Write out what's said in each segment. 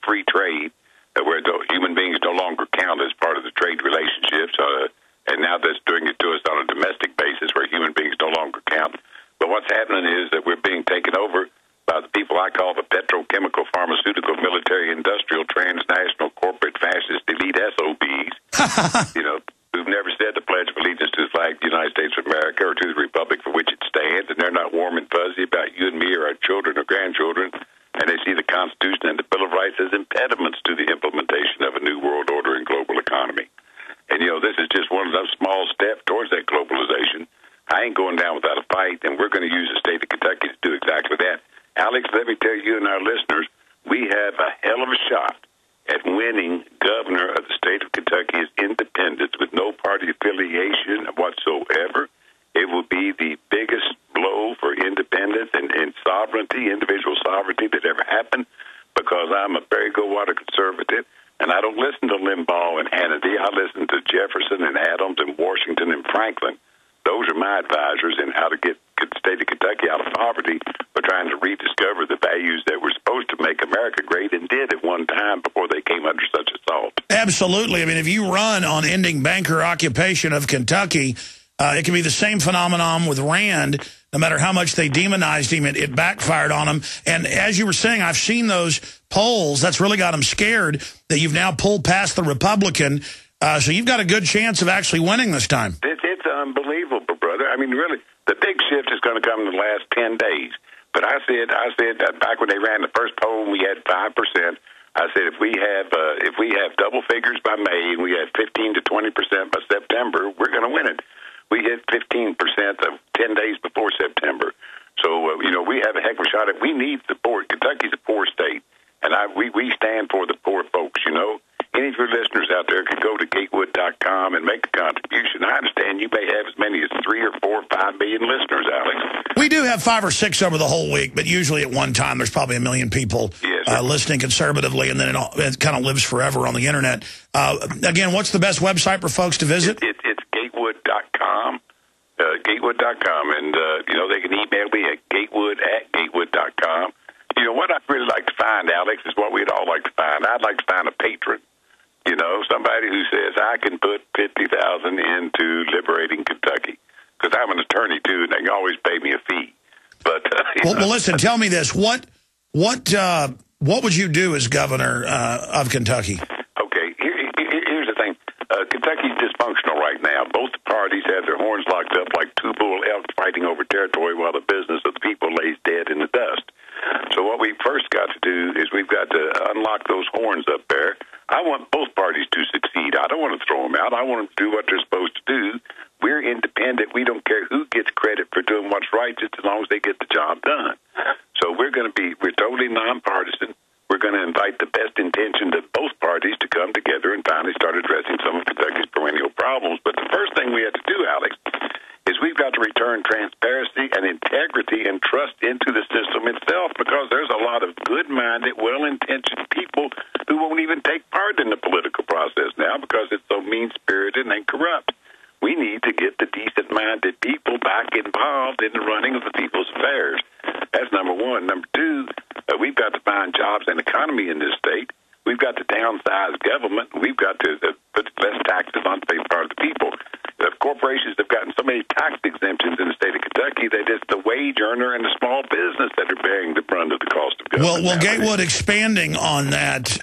free trade, where human beings no longer count as part of the trade relationships, and now that's doing it to us on a domestic basis where human beings no longer count. But what's happening is that we're being taken over by the people I call the petrochemical, pharmaceutical, military, industrial, transnational, corporate, fascist, elite SOBs, who've never said the Pledge of Allegiance to the flag of the United States of America or to the republic for which it stands, and they're not warm and fuzzy about you and me or our children or grandchildren, and they see the Constitution and the Bill of Rights as impediments to the implementation of a new world order and global economy. And, this is just one of those small steps towards that globalization. I ain't going down without a fight, and we're going to use the state of Kentucky to do exactly that. Alex, let me tell you and our listeners, we have a hell of a shot at winning governor of the state of Kentucky as independent with no party affiliation whatsoever. It will be the biggest blow for independence and sovereignty, individual sovereignty that ever happened, because I'm a very good-water conservative, and I don't listen to Limbaugh and Hannity. I listen to Jefferson and Adams and Washington and Franklin. Those are my advisors in how to get the state of Kentucky out of poverty by trying to rediscover the values that were supposed to make America great and did at one time before they came under such assault. Absolutely. I mean, if you run on ending banker occupation of Kentucky, it can be the same phenomenon with Rand. No matter how much they demonized him, it backfired on him. And as you were saying, I've seen those polls. That's really got them scared that you've now pulled past the Republican. So you've got a good chance of actually winning this time. It's unbelievable, brother. I mean, really, the big shift is going to come in the last 10 days. But I said that back when they ran the first poll, we had 5%. I said if we have double figures by May and we have 15 to 20% by September, we're going to win it. We hit 15% of 10 days before September. So, we have a heck of a shot at it. We need support. Kentucky's a poor state, and we stand for the poor folks, Any of your listeners out there could go to Gatewood.com and make a contribution. I understand you may have as many as 3 or 4 or 5 million listeners, Alex. We do have 5 or 6 over the whole week, but usually at one time there's probably 1 million people listening conservatively, and then it kind of lives forever on the Internet. Again, what's the best website for folks to visit? It's Gatewood.com. Gatewood.com, and they can email me at Gatewood@Gatewood.com. What I'd really like to find, Alex, is what we'd all like to find. I'd like to find a patron. Somebody who says, I can put $50,000 into liberating Kentucky, because I'm an attorney, too, and they can always pay me a fee. But well, listen, tell me this. What would you do as governor of Kentucky? Okay, here's the thing. Kentucky's dysfunctional right now. Both parties have their horns locked up like 2 bull elks fighting over territory while the business of the people lays dead in the dust. So what we first got to do is we've got to unlock those horns up there. I want both parties to succeed. I don't want to throw them out. I want them to do what they're supposed to do. We're independent. We don't care who gets credit for doing what's right, just as long as they get the job done. So we're totally nonpartisan. We're going to invite the best intentioned of both parties to come together and finally start addressing some of Kentucky's perennial problems. But the first thing we have to do, Alex, is we've got to return transparency and integrity and trust into the system itself, because there's a lot of good-minded, well-intentioned people who won't even take part in the political process now because it's so mean-spirited and corrupt. We need to get the decent-minded people back involved in the running of the people's affairs. That's number one. Number two, we've got to find jobs and economy in this state. We've got to downsize government. We've got to put less taxes on the part of the people. The corporations have gotten so many tax exemptions in the state of Kentucky that it's the wage earner and the small business that are bearing the brunt of the cost of government. Well, Gatewood, expanding on that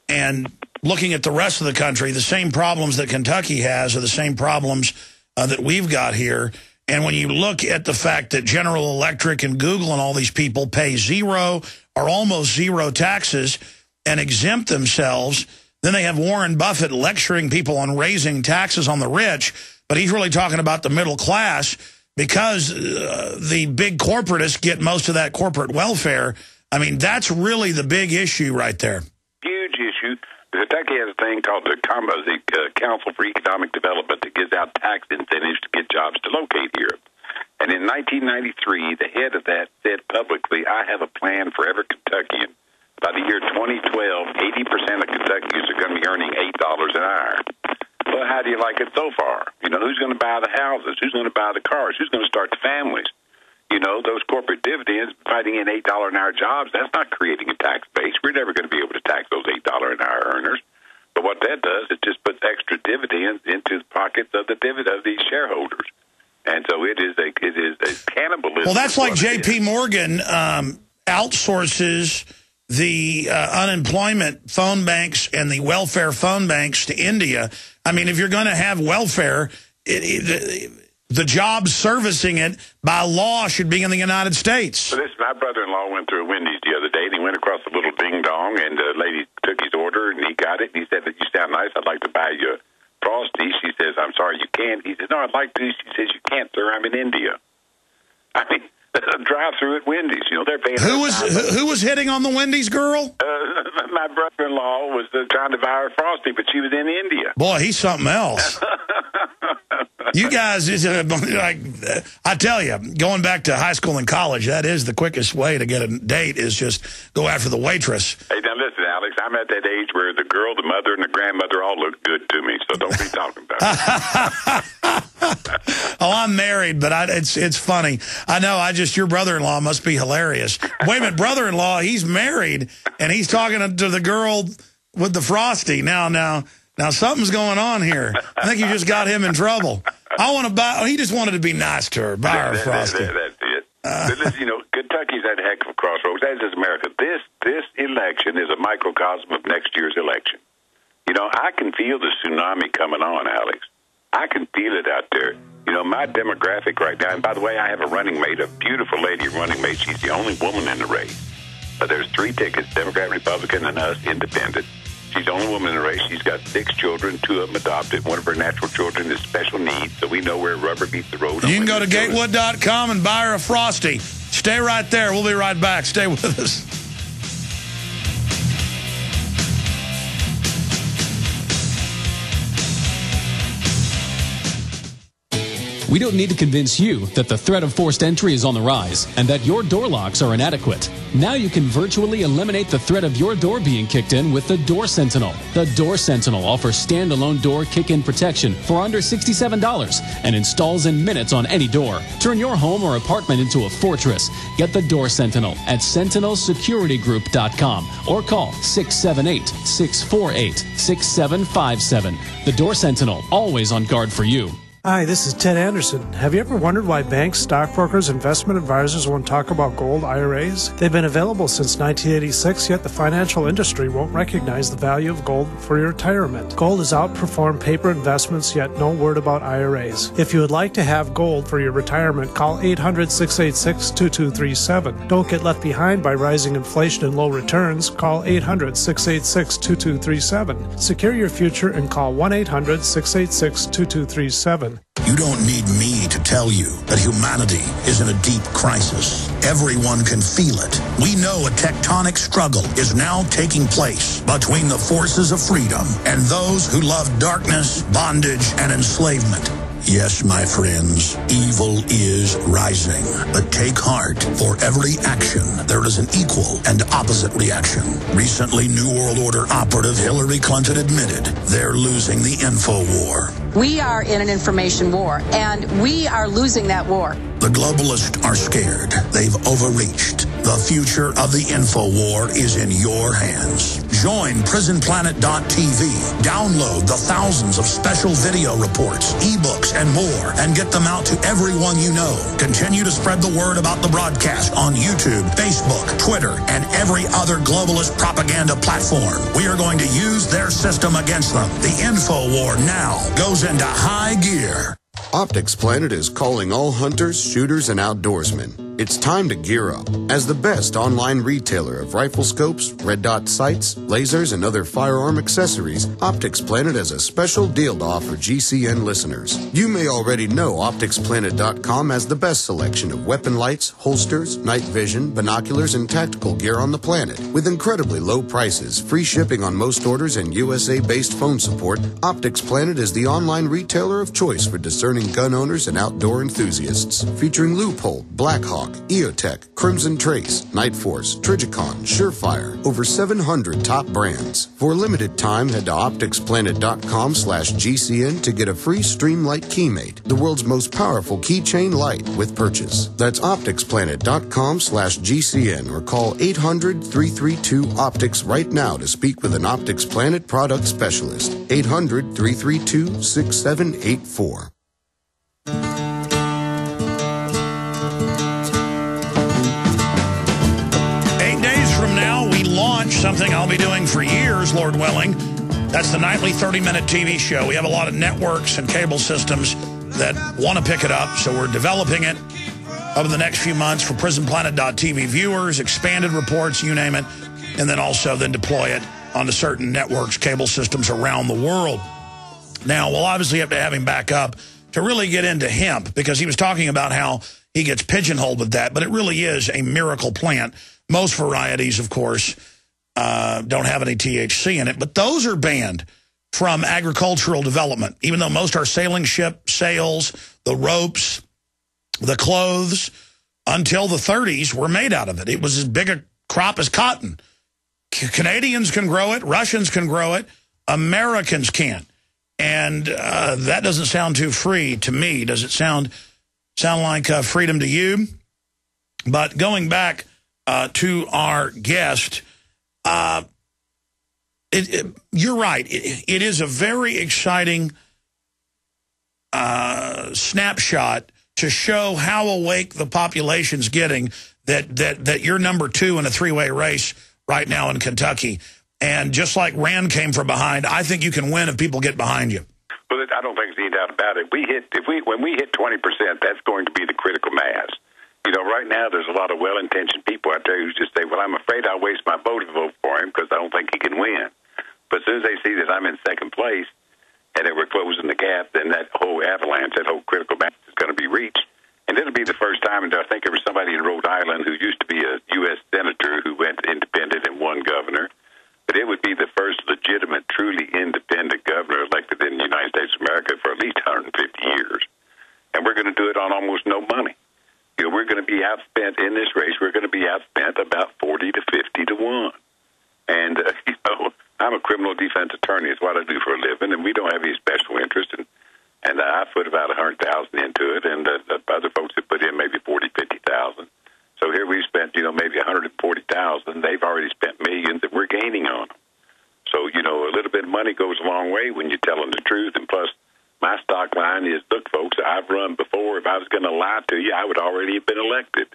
and looking at the rest of the country, the same problems that Kentucky has are the same problems that we've got here. And when you look at the fact that General Electric and Google and all these people pay 0 or almost 0 taxes and exempt themselves, then they have Warren Buffett lecturing people on raising taxes on the rich, but he's really talking about the middle class because the big corporatists get most of that corporate welfare. I mean, that's really the big issue right there. Huge issue. Kentucky has a thing called the Council for Economic Development that gives out tax incentives to get jobs to locate here. And in 1993, the head of that said publicly, I have a plan for every Kentuckian. By the year 2012, 80% of Kentuckians are going to be earning $8 an hour. Well, how do you like it so far? Who's going to buy the houses? Who's going to buy the cars? Who's going to start the families? Those corporate dividends, fighting in $8 an hour jobs, that's not creating a tax base. We're never going to be able to dividends into the pockets of these shareholders. And so it is a cannibalism. Well, that's like J.P. Morgan outsources the unemployment phone banks and the welfare phone banks to India. I mean, if you're going to have welfare, the jobs servicing it by law should be in the United States. So my brother-in-law went through a Wendy's the other day, and he went across a little ding-dong, and the lady took his order, and he got it, and he said, "You sound nice. I'd like to buy you a Frosty." She says, "I'm sorry, you can't." He says, "No, I'd like to." She says, "You can't, sir. I'm in India." I mean, drive-through at Wendy's. You know, they're paying. Who was hitting on the Wendy's girl? My brother-in-law was trying to buy her Frosty, but she was in India. Boy, he's something else. You guys, like I tell you, going back to high school and college, that is the quickest way to get a date, is just go after the waitress. Hey, now listen, Alex, I'm at that age where the girl, the mother, and the grandmother all look good to me, so don't be talking about it. Oh, I'm married, but it's funny. I know, your brother-in-law must be hilarious. Wait a minute, brother-in-law, he's married, and he's talking to the girl with the Frosty. Now, something's going on here. I think you just got him in trouble. He just wanted to be nice to her. Buy her Frosty. That's it. But listen, Kentucky's at a heck of a crossroads, as is America. This election is a microcosm of next year's election. I can feel the tsunami coming on, Alex. I can feel it out there. My demographic right now, and by the way, I have a running mate, a beautiful lady running mate. She's the only woman in the race. There's 3 tickets, Democrat, Republican, and us, independent. She's the only woman in the race. She's got 6 children, 2 of them adopted. One of her natural children is special needs, so we know where rubber meets the road. You can go to Gatewood.com and buy her a Frosty. Stay right there. We'll be right back. Stay with us. We don't need to convince you that the threat of forced entry is on the rise and that your door locks are inadequate. Now you can virtually eliminate the threat of your door being kicked in with the Door Sentinel. The Door Sentinel offers standalone door kick-in protection for under $67 and installs in minutes on any door. Turn your home or apartment into a fortress. Get the Door Sentinel at sentinelsecuritygroup.com or call 678-648-6757. The Door Sentinel, always on guard for you. Hi, this is Ted Anderson. Have you ever wondered why banks, stockbrokers, investment advisors won't talk about gold IRAs? They've been available since 1986, yet the financial industry won't recognize the value of gold for your retirement. Gold has outperformed paper investments, yet no word about IRAs. If you would like to have gold for your retirement, call 800-686-2237. Don't get left behind by rising inflation and low returns. Call 800-686-2237. Secure your future and call 1-800-686-2237. You don't need me to tell you that humanity is in a deep crisis. Everyone can feel it. We know a tectonic struggle is now taking place between the forces of freedom and those who love darkness, bondage, and enslavement. Yes, my friends, evil is rising. But take heart. For every action, there is an equal and opposite reaction. Recently, New World Order operative Hillary Clinton admitted they're losing the info war. We are in an information war, and we are losing that war. The globalists are scared. They've overreached. The future of the info war is in your hands. Join PrisonPlanet.tv. Download the thousands of special video reports, ebooks, and more, and get them out to everyone you know. Continue to spread the word about the broadcast on YouTube, Facebook, Twitter, and every other globalist propaganda platform. We are going to use their system against them. The info war now goes into high gear. Optics Planet is calling all hunters, shooters, and outdoorsmen. It's time to gear up. As the best online retailer of rifle scopes, red dot sights, lasers, and other firearm accessories, Optics Planet has a special deal to offer GCN listeners. You may already know OpticsPlanet.com has the best selection of weapon lights, holsters, night vision, binoculars, and tactical gear on the planet. With incredibly low prices, free shipping on most orders, and USA-based phone support, Optics Planet is the online retailer of choice for discerning gun owners and outdoor enthusiasts. Featuring Loophole, Blackhawk, Mohawk, EOTech, Crimson Trace, Nightforce, Trigicon, Surefire, over 700 top brands. For a limited time, head to opticsplanet.com/GCN to get a free Streamlight Keymate, the world's most powerful keychain light with purchase. That's opticsplanet.com/GCN or call 800-332-OPTICS right now to speak with an Optics Planet product specialist. 800-332-6784. 8 days from now, we launch something I'll be doing for years, Lord willing. That's the nightly 30-minute TV show. We have a lot of networks and cable systems that want to pick it up, so we're developing it over the next few months for PrisonPlanet.tv viewers, expanded reports, you name it, and then also then deploy it onto certain networks, cable systems around the world. Now, we'll obviously have to have him back up to really get into hemp, because he was talking about how he gets pigeonholed with that, but it really is a miracle plant. Most varieties, of course, don't have any THC in it, but those are banned from agricultural development, even though most are sailing ship sails, the ropes, the clothes, until the 30s were made out of it. It was as big a crop as cotton. Canadians can grow it, Russians can grow it, Americans can't. And that doesn't sound too free to me. Does it sound like freedom to you? But going back to our guest, you're right. It is a very exciting snapshot to show how awake the population's getting, that you're number 2 in a 3-way race right now in Kentucky. And just like Rand came from behind, I think you can win if people get behind you. Well, I don't think there's any doubt about it. When we hit 20%, that's going to be the critical mass. You know, right now there's a lot of well-intentioned people out there who just say, well, I'm afraid I'll waste my vote to vote for him because I don't think he can win. But as soon as they see that I'm in second place and that we're closing the gap, then that whole avalanche, that whole critical mass is going to be reached. And it'll be the first time, and I think there was somebody in Rhode Island who used to be a U.S. senator who went independent and won governor. But it would be the first legitimate, truly independent governor elected in the United States of America for at least 150 years. And we're going to do it on almost no money. You know, we're going to be outspent in this race. We're going to be outspent about 40 to 50 to 1. And, you know, I'm a criminal defense attorney. It's what I do for a living, and we don't have any special interest. And I put about $100,000 into it, and other folks have put in maybe $40,000, $50,000. So here we've spent, you know, maybe $140,000. They've already spent millions, and we're gaining on them. So, you know, a little bit of money goes a long way when you're telling the truth. And plus, my stock line is, look, folks, I've run before. If I was going to lie to you, I would already have been elected.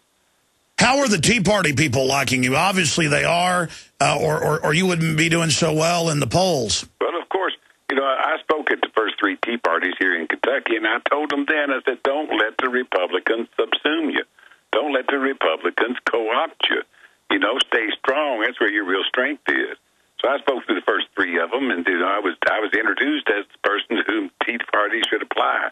How are the Tea Party people liking you? Obviously they are, or you wouldn't be doing so well in the polls. Well, of course, you know, I spoke at the first 3 Tea Parties here in Kentucky, and I told them then, I said, don't let the Republicans subsume you. Don't let the Republicans co-opt you. You know, stay strong. That's where your real strength is. So I spoke to the first 3 of them, and you know, I was introduced as the person to whom Tea Party should apply.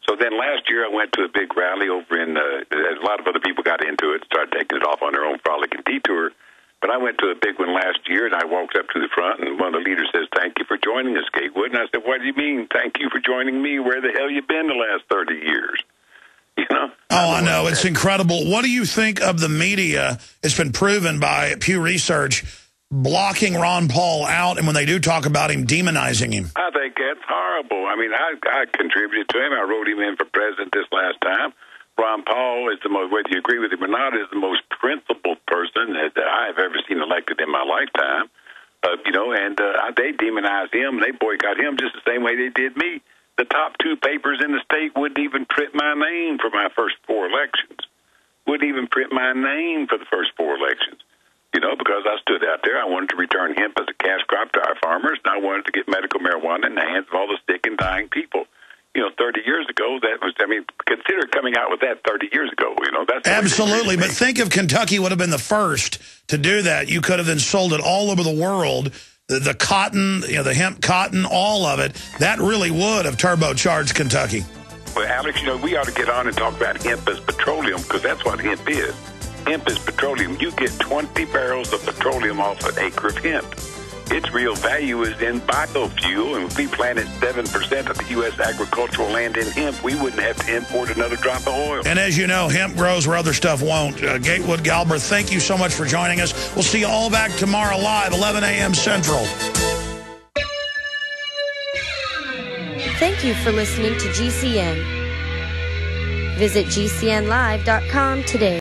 So then last year I went to a big rally over in, a lot of other people got into it, started taking it off on their own frolic and detour. But I went to a big one last year, and I walked up to the front, and one of the leaders says, thank you for joining us, Gatewood. And I said, what do you mean, thank you for joining me? Where the hell you been the last 30 years? You know? Oh, I know. It's incredible. What do you think of the media? It's been proven by Pew Research blocking Ron Paul out, and when they do talk about him, demonizing him. I think that's horrible. I mean, I contributed to him. I wrote him in for president this last time. Ron Paul is the most, whether you agree with him or not, is the most principled person that I have ever seen elected in my lifetime. You know, and they demonize him. They boycott him just the same way they did me. The top 2 papers in the state wouldn't even print my name for my first 4 elections. Wouldn't even print my name for the first 4 elections. You know, because I stood out there, I wanted to return hemp as a cash crop to our farmers, and I wanted to get medical marijuana in the hands of all the sick and dying people. You know, 30 years ago, that was, I mean, consider coming out with that 30 years ago, you know. That's absolutely, but think if Kentucky would have been the first to do that. You could have then sold it all over the world. The cotton, you know, the hemp cotton, all of it, that really would have turbocharged Kentucky. Well, Alex, you know, we ought to get on and talk about hemp as petroleum, because that's what hemp is. Hemp is petroleum. You get 20 barrels of petroleum off an acre of hemp. its real value is in biofuel, and if we planted 7% of the U.S. agricultural land in hemp, we wouldn't have to import another drop of oil. And as you know, hemp grows where other stuff won't. Gatewood Galbraith, thank you so much for joining us. We'll see you all back tomorrow live, 11 a.m. Central. Thank you for listening to GCN. Visit GCNlive.com today.